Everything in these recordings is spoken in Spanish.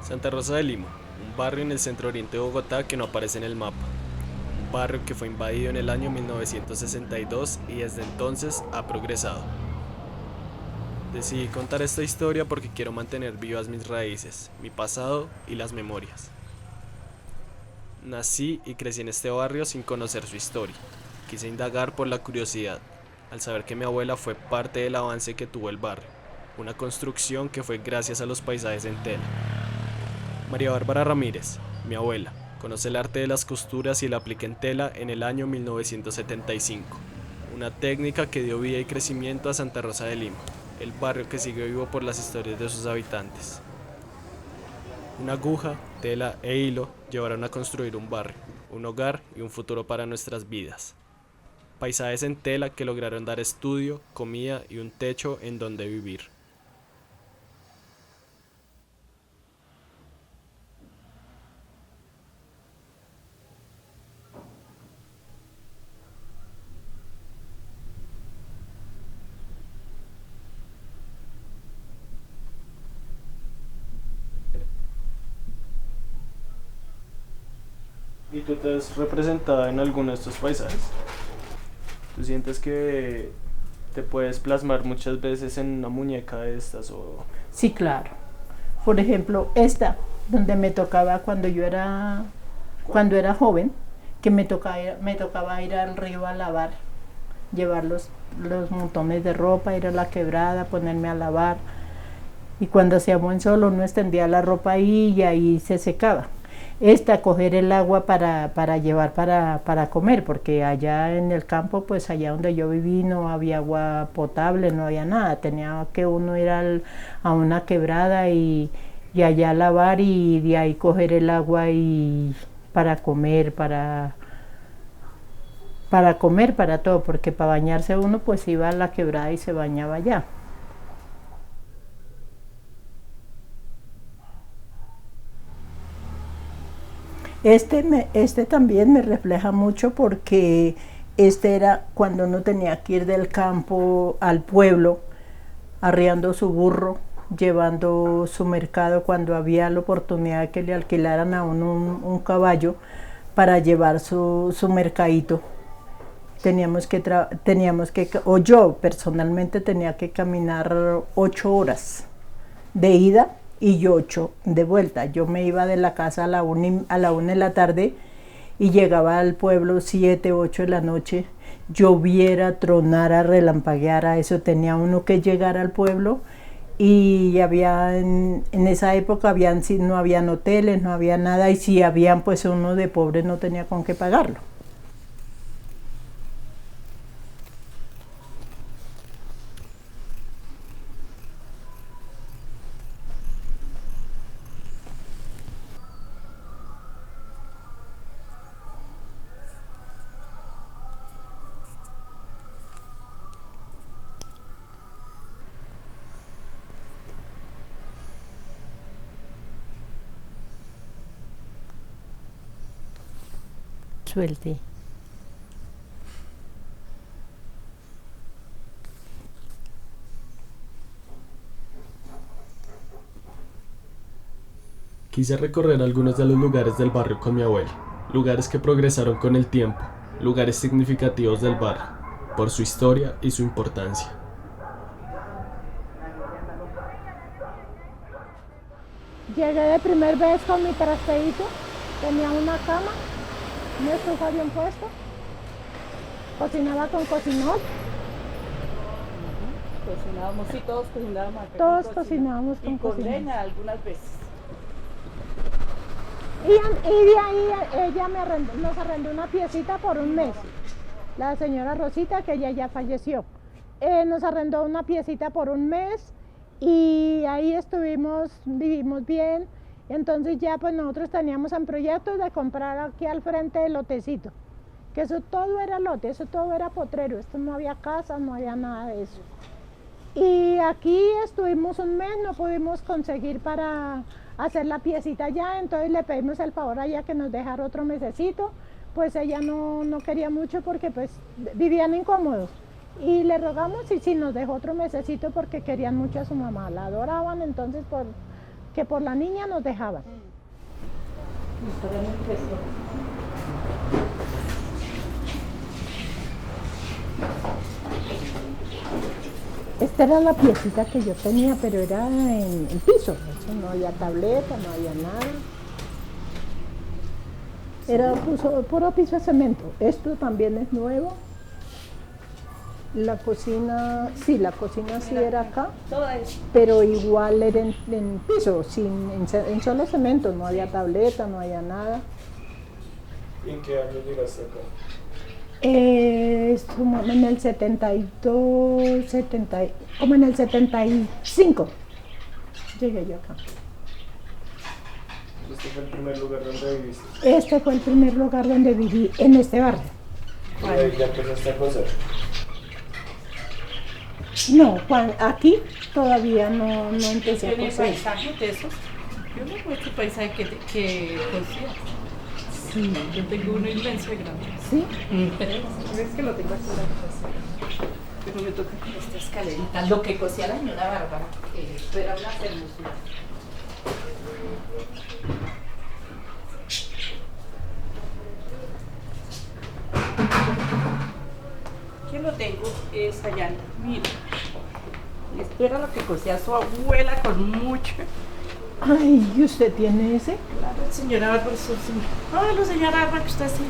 Santa Rosa de Lima, un barrio en el centro oriente de Bogotá que no aparece en el mapa. Un barrio que fue invadido en el año 1962 y desde entonces ha progresado. Decidí contar esta historia porque quiero mantener vivas mis raíces, mi pasado y las memorias. Nací y crecí en este barrio sin conocer su historia. Quise indagar por la curiosidad, al saber que mi abuela fue parte del avance que tuvo el barrio, una construcción que fue gracias a los paisajes en tela. María Bárbara Ramírez, mi abuela, conoce el arte de las costuras y la aplica en tela en el año 1975, una técnica que dio vida y crecimiento a Santa Rosa de Lima, el barrio que sigue vivo por las historias de sus habitantes. Una aguja, tela e hilo llevaron a construir un barrio, un hogar y un futuro para nuestras vidas. Paisajes en tela que lograron dar estudio, comida y un techo en donde vivir. ¿Y tú te has representado en alguno de estos paisajes? ¿Tú sientes que te puedes plasmar muchas veces en una muñeca de estas o...? Sí, claro. Por ejemplo, esta, donde me tocaba cuando era joven, que me tocaba ir al río a lavar, llevar los montones de ropa, ir a la quebrada, ponerme a lavar. Y cuando hacía buen sol uno extendía la ropa ahí y ahí se secaba. Esta, coger el agua para llevar para comer, porque allá en el campo, pues allá donde yo viví no había agua potable, no había nada, tenía que uno ir a una quebrada y allá lavar y de ahí coger el agua y para comer, para comer, para todo, porque para bañarse uno pues iba a la quebrada y se bañaba allá. Este también me refleja mucho porque este era cuando uno tenía que ir del campo al pueblo, arriando su burro, llevando su mercado cuando había la oportunidad de que le alquilaran a uno un caballo para llevar su mercadito. O yo personalmente tenía que caminar 8 horas de ida y 8 de vuelta. Yo me iba de la casa a la 1 de la tarde y llegaba al pueblo 7, 8 de la noche. Lloviera, tronara, relampagueara, eso tenía uno que llegar al pueblo y había en esa época no habían hoteles, no había nada y si habían pues uno de pobre no tenía con qué pagarlo. Suelte. Quise recorrer algunos de los lugares del barrio con mi abuela, lugares que progresaron con el tiempo, lugares significativos del barrio, por su historia y su importancia. Llegué de primer vez con mi trasteíto, tenía una cama, una estufa bien puesta, cocinaba con cocinol. Cocinábamos, sí, todos cocinábamos acá Todos con cocinábamos con y con cocinol. leña algunas veces. Y de ahí ella nos arrendó una piecita por un mes. La señora Rosita, que ella ya falleció, nos arrendó una piecita por un mes y ahí vivimos bien. Entonces ya pues nosotros teníamos en proyecto de comprar aquí al frente el lotecito, que eso todo era lote, eso todo era potrero, esto no había casas, no había nada de eso. Y aquí estuvimos un mes, no pudimos conseguir para hacer la piecita ya, entonces le pedimos el favor a ella que nos dejara otro mesecito, pues ella no quería mucho porque pues vivían incómodos. Y le rogamos y si nos dejó otro mesecito porque querían mucho a su mamá, la adoraban, entonces que por la niña nos dejaban. Esta era la piecita que yo tenía, pero era en piso. Eso no había tableta, no había nada. Era puro piso de cemento. Esto también es nuevo. La cocina sí era acá, pero igual era en piso, en solo cemento, no había tableta, no había nada. ¿Y en qué año llegaste acá? Como en el 72, como en el 75 llegué yo acá. ¿Este fue el primer lugar donde viviste? Este fue el primer lugar donde viví, en este barrio. ¿Y ahí ya empezaste a coser? No, aquí todavía no empecé a ¿Tiene coser. paisajes de esos? Yo no muestro paisaje que cosía. Sí. Yo tengo uno inmenso y grande. ¿Sí? Pero es que lo tengo aquí en la casa. Pero me toca con esta escalerita. Lo que cosía la señora Bárbara, que esto era una hermosura. Aquí lo tengo, es allá. Mira. Esto era lo que cosía su abuela con mucho. Ay, ¿y usted tiene ese? Claro, señora Bárbara, la señora Bárbara, que usted sí.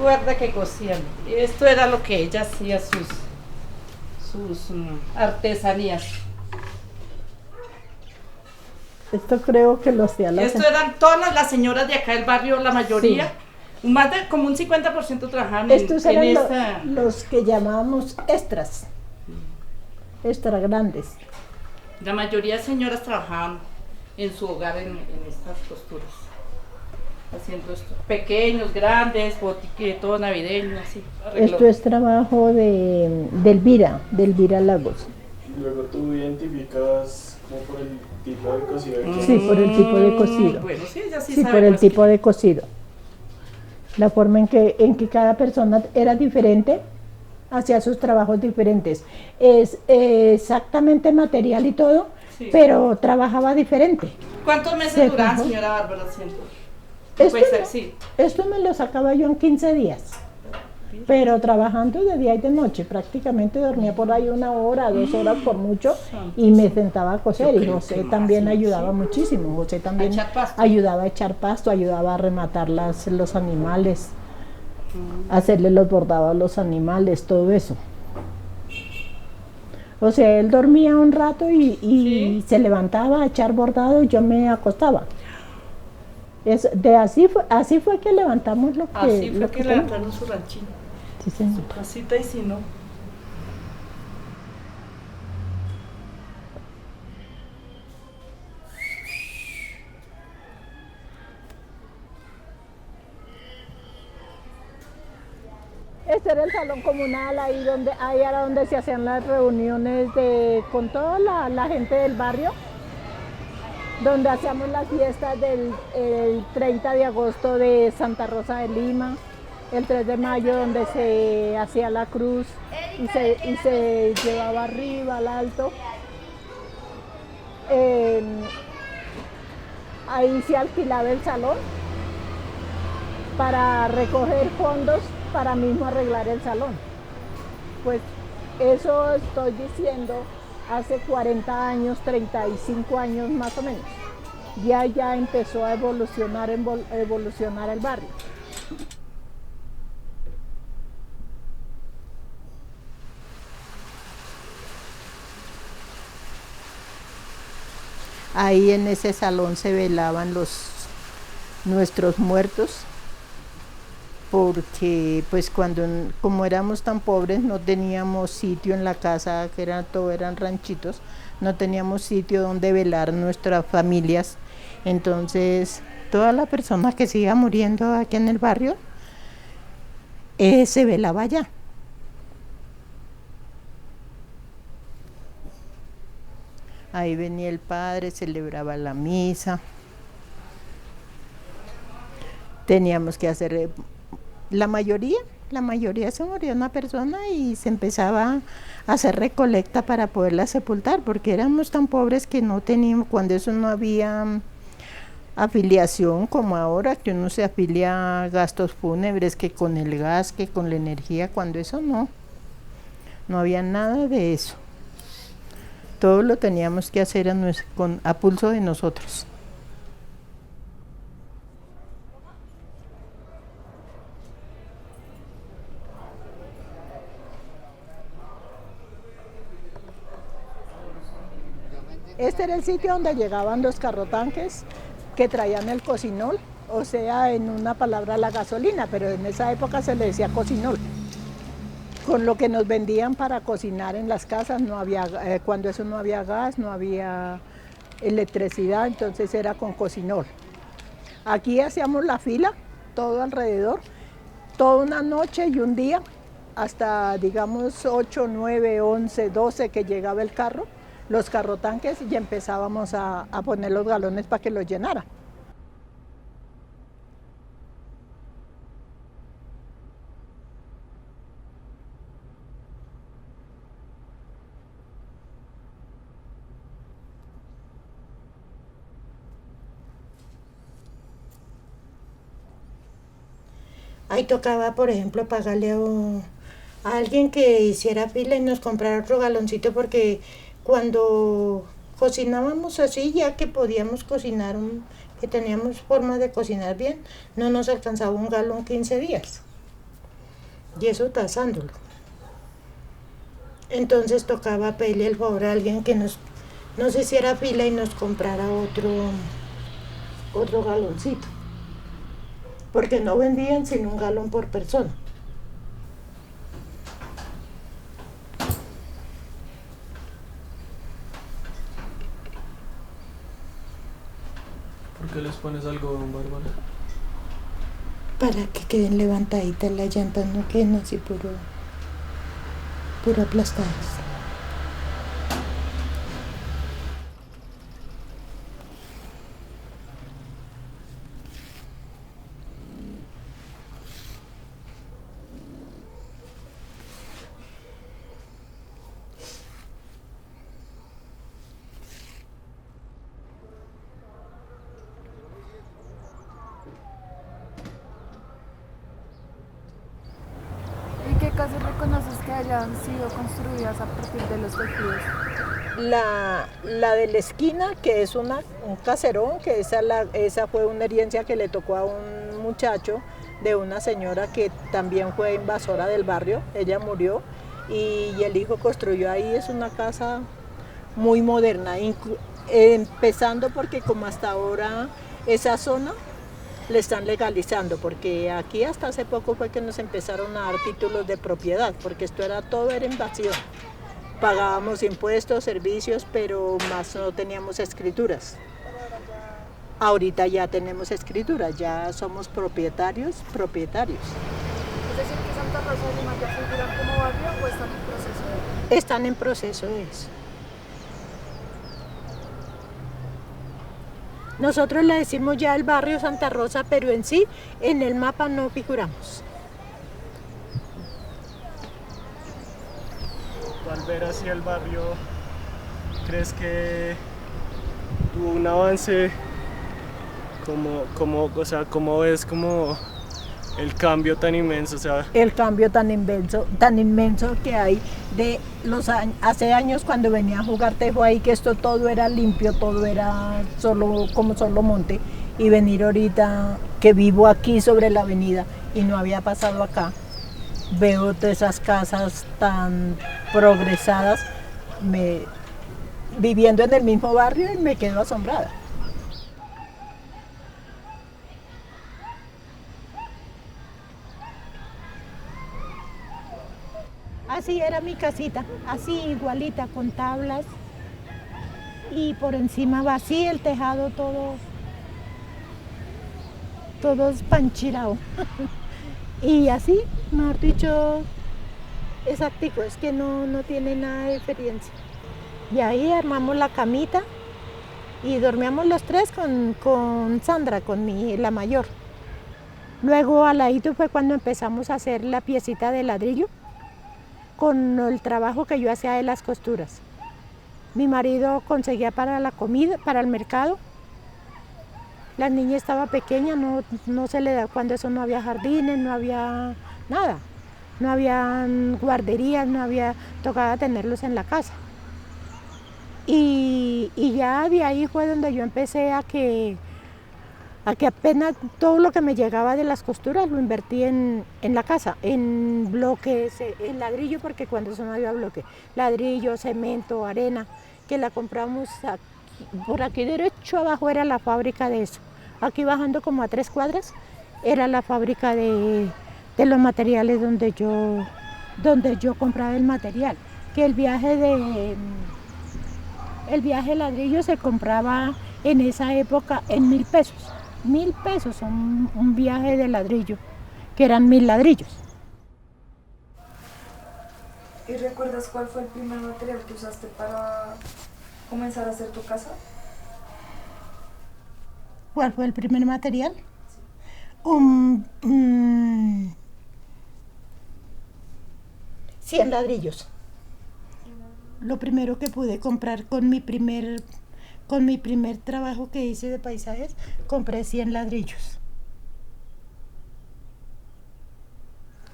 Guarda que cosían. Esto era lo que ella hacía, sus artesanías. Esto creo que lo hacía la Esto eran todas las señoras de acá del barrio, la mayoría. Más de como un 50% trabajaban Estos en eran esta. los que llamábamos extras grandes. La mayoría de señoras trabajaban en su hogar en estas costuras. Haciendo esto. Pequeños, grandes, botique, todo navideño, así. Esto es trabajo de Elvira Lagos. Luego tú identificas como por el tipo de cosido que Sí, por el tipo de cosido. Bueno, sí, ella sí Sí, sabe por el pues, tipo de cosido. La forma en que cada persona era diferente, hacía sus trabajos diferentes. Es exactamente material y todo, Sí. pero trabajaba diferente. ¿Cuántos meses Se duraban, fijó. señora Bárbara, haciendo? Esto, Puede ser, sí. esto me lo sacaba yo en 15 días, pero trabajando de día y de noche. Prácticamente dormía por ahí 1 hora, 2 horas por mucho y me sentaba a coser. Yo Y creo José que más, también sí, ayudaba sí. muchísimo. José también echar pasto. ayudaba a echar pasto, ayudaba a rematar los animales, hacerle los bordados a los animales, todo eso. O sea, él dormía un rato y Sí. se levantaba a echar bordado y yo me acostaba. Así fue que levantamos lo que Así fue lo que tenemos. levantaron su ranchito, Sí, señor. su casita y si no. Este era el salón comunal, ahí era donde se hacían las reuniones con toda la gente del barrio, donde hacíamos las fiestas el 30 de agosto de Santa Rosa de Lima, el 3 de mayo donde se hacía la cruz y se llevaba arriba al alto. Ahí se alquilaba el salón para recoger fondos para mismo arreglar el salón. Pues eso estoy diciendo hace 40 años, 35 años más o menos. Ya empezó a evolucionar el barrio. Ahí en ese salón se velaban nuestros muertos, porque pues como éramos tan pobres no teníamos sitio en la casa, todo eran ranchitos, no teníamos sitio donde velar nuestras familias. Entonces toda la persona que se iba muriendo aquí en el barrio se velaba allá. Ahí venía el padre, celebraba la misa. Teníamos que hacer, la mayoría la mayoría se moría una persona y se empezaba a hacer recolecta para poderla sepultar, porque éramos tan pobres que no teníamos, cuando eso no había afiliación como ahora, que uno se afilia a gastos fúnebres, que con el gas, que con la energía, cuando eso no había nada de eso. Todo lo teníamos que hacer a pulso de nosotros. Este era el sitio donde llegaban los carrotanques que traían el cocinol, o sea, en una palabra la gasolina, pero en esa época se le decía cocinol. Con lo que nos vendían para cocinar en las casas, no había, cuando eso no había gas, no había electricidad, entonces era con cocinol. Aquí hacíamos la fila, todo alrededor, toda una noche y un día, hasta digamos 8, 9, 11, 12 que llegaba el carro, los carrotanques, y empezábamos a poner los galones para que los llenara. Ahí tocaba, por ejemplo, pagarle a alguien que hiciera fila y nos comprara otro galoncito, porque cuando cocinábamos así, ya que podíamos cocinar, que teníamos forma de cocinar bien, no nos alcanzaba un galón 15 días. Y eso tasándolo. Entonces tocaba pedirle el favor a alguien que nos hiciera fila y nos comprara otro galoncito. Porque no vendían sino un galón por persona. ¿Por qué les pones algodón, Bárbara? Para que queden levantaditas las llantas, no queden así puro aplastadas. ¿Qué casas reconoces que hayan sido construidas a partir de los tejidos? La de la esquina, que es un caserón, que esa fue una herencia que le tocó a un muchacho de una señora que también fue invasora del barrio. Ella murió y el hijo construyó ahí. Es una casa muy moderna, empezando porque como hasta ahora esa zona le están legalizando, porque aquí hasta hace poco fue que nos empezaron a dar títulos de propiedad, porque todo era invasión. Pagábamos impuestos, servicios, pero más no teníamos escrituras. Ahorita ya tenemos escrituras, ya somos propietarios. Es decir, que Santa Rosa y Lima ya figuran como barrio o están en proceso. Están en proceso de eso. Nosotros le decimos ya el barrio Santa Rosa, pero en sí, en el mapa no figuramos. Tú al ver así el barrio, ¿crees que tuvo un avance? ¿Cómo ves como el cambio tan inmenso? O sea, el cambio tan inmenso que hay de hace años cuando venía a jugar tejo ahí, que esto todo era limpio, todo era solo monte, y venir ahorita que vivo aquí sobre la avenida y no había pasado acá, veo todas esas casas tan progresadas, viviendo en el mismo barrio, y me quedo asombrada. Así era mi casita, así igualita, con tablas y por encima vacío, el tejado todo espanchirado. Y así, mejor dicho, exactico, es que no tiene nada de diferencia. Y ahí armamos la camita y dormíamos los tres con Sandra, la mayor. Luego al ladito fue cuando empezamos a hacer la piecita de ladrillo con el trabajo que yo hacía de las costuras. Mi marido conseguía para la comida, para el mercado. La niña estaba pequeña, no se le da cuando eso no había jardines, no había nada. No había guarderías, tocaba tenerlos en la casa. Y ya de ahí fue donde yo empecé a que apenas todo lo que me llegaba de las costuras lo invertí en la casa, en bloques, en ladrillo, porque cuando eso no había bloque, ladrillo, cemento, arena, que la compramos aquí, por aquí derecho abajo era la fábrica de eso. Aquí bajando como a 3 cuadras era la fábrica de los materiales donde yo compraba el material. Que el viaje de ladrillo se compraba en esa época en 1.000 pesos. 1.000 pesos un viaje de ladrillo, que eran 1.000 ladrillos. ¿Y recuerdas cuál fue el primer material que usaste para comenzar a hacer tu casa? ¿Cuál fue el primer material? Sí. 100 ladrillos. Lo primero que pude comprar con mi primer trabajo que hice de paisajes, compré 100 ladrillos.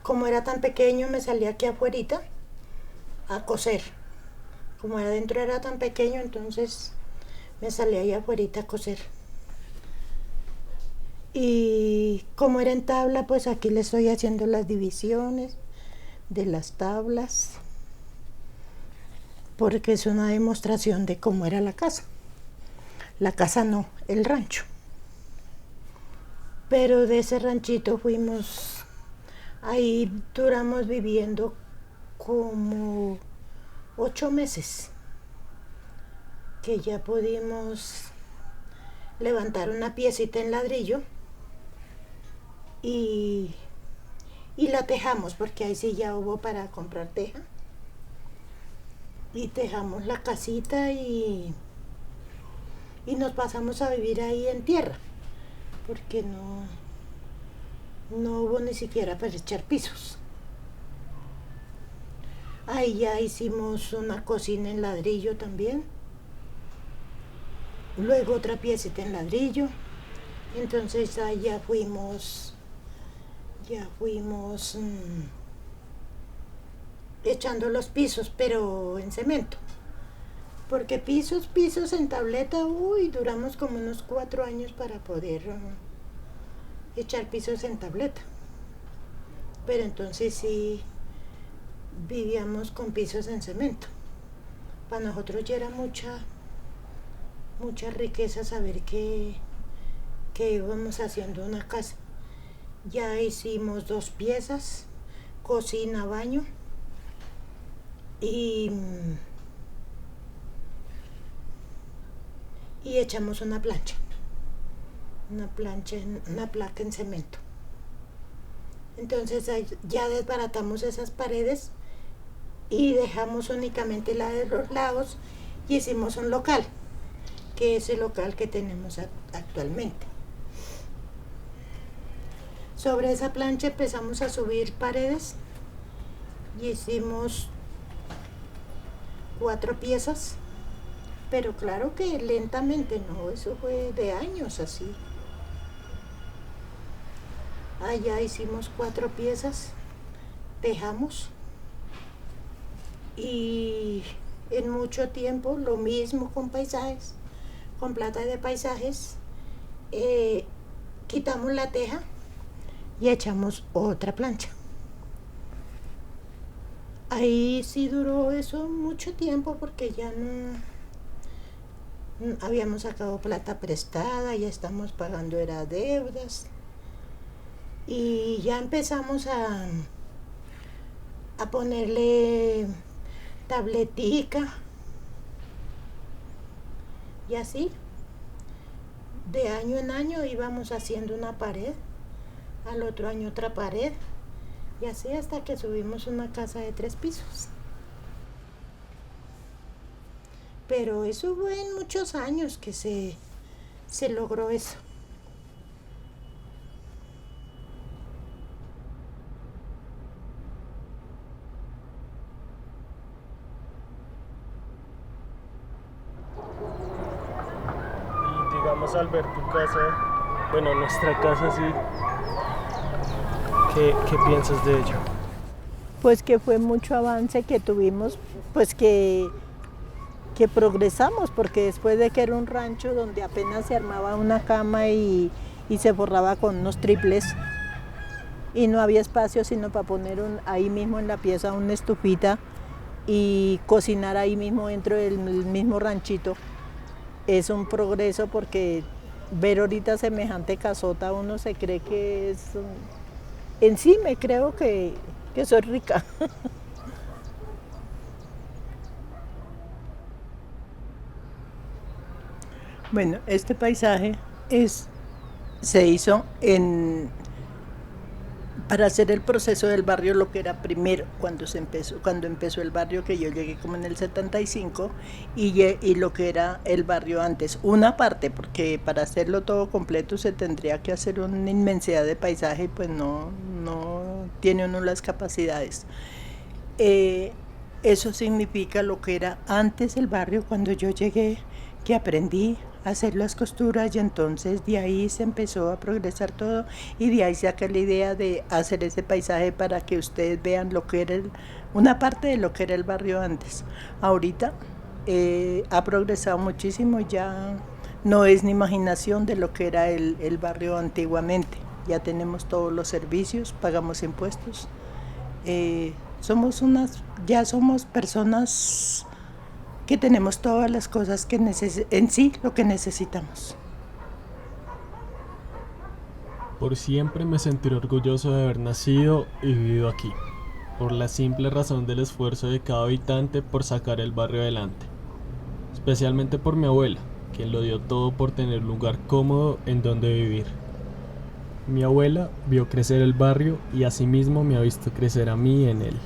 Como era tan pequeño, me salía aquí afuerita a coser. Como adentro era tan pequeño, entonces me salía ahí afuerita a coser. Y como era en tabla, pues aquí le estoy haciendo las divisiones de las tablas, porque es una demostración de cómo era la casa. La casa no, el rancho. Pero de ese ranchito ahí duramos viviendo como 8 meses, que ya pudimos levantar una piecita en ladrillo y la tejamos, porque ahí sí ya hubo para comprar teja. Y tejamos la casita y nos pasamos a vivir ahí en tierra, porque no hubo ni siquiera para echar pisos. Ahí ya hicimos una cocina en ladrillo también, luego otra piecita en ladrillo. Entonces ahí ya fuimos echando los pisos, pero en cemento. Porque pisos en tableta, duramos como unos 4 años para poder echar pisos en tableta. Pero entonces sí vivíamos con pisos en cemento. Para nosotros ya era mucha riqueza saber que íbamos haciendo una casa. Ya hicimos 2 piezas, cocina, baño y echamos una placa en cemento. Entonces ya desbaratamos esas paredes y dejamos únicamente la de los lados y hicimos un local, que es el local que tenemos actualmente. Sobre esa plancha empezamos a subir paredes y hicimos 4 piezas, pero claro que lentamente, no, eso fue de años así. Allá hicimos 4 piezas, tejamos y en mucho tiempo lo mismo con paisajes, con plata de paisajes, quitamos la teja y echamos otra plancha. Ahí sí duró eso mucho tiempo, porque ya no habíamos sacado plata prestada, ya estamos pagando deudas y ya empezamos a ponerle tabletica y así de año en año íbamos haciendo una pared, al otro año otra pared, y así hasta que subimos una casa de 3 pisos. Pero eso fue en muchos años que se logró eso. digamos, al ver tu casa, bueno, nuestra casa, sí, ¿qué piensas de ello? Pues que fue mucho avance que tuvimos, pues que progresamos, porque después de que era un rancho donde apenas se armaba una cama y se forraba con unos triples y no había espacio sino para poner ahí mismo en la pieza una estufita y cocinar ahí mismo dentro del mismo ranchito, es un progreso, porque ver ahorita semejante casota uno se cree que es, en sí me creo que soy rica. Bueno, este paisaje se hizo para hacer el proceso del barrio, lo que era primero cuando empezó el barrio, que yo llegué como en el 75, y lo que era el barrio antes. Una parte, porque para hacerlo todo completo se tendría que hacer una inmensidad de paisaje y pues no tiene uno las capacidades. Eso significa lo que era antes el barrio cuando yo llegué, que aprendí a hacer las costuras, y entonces de ahí se empezó a progresar todo, y de ahí saqué la idea de hacer ese paisaje para que ustedes vean lo que era una parte de lo que era el barrio antes. Ahorita ha progresado muchísimo, ya no es ni imaginación de lo que era el barrio antiguamente. Ya tenemos todos los servicios, pagamos impuestos, ya somos personas que tenemos todas las cosas que en sí lo que necesitamos. Por siempre me sentiré orgulloso de haber nacido y vivido aquí, por la simple razón del esfuerzo de cada habitante por sacar el barrio adelante, especialmente por mi abuela, quien lo dio todo por tener un lugar cómodo en donde vivir. Mi abuela vio crecer el barrio y asimismo me ha visto crecer a mí en él.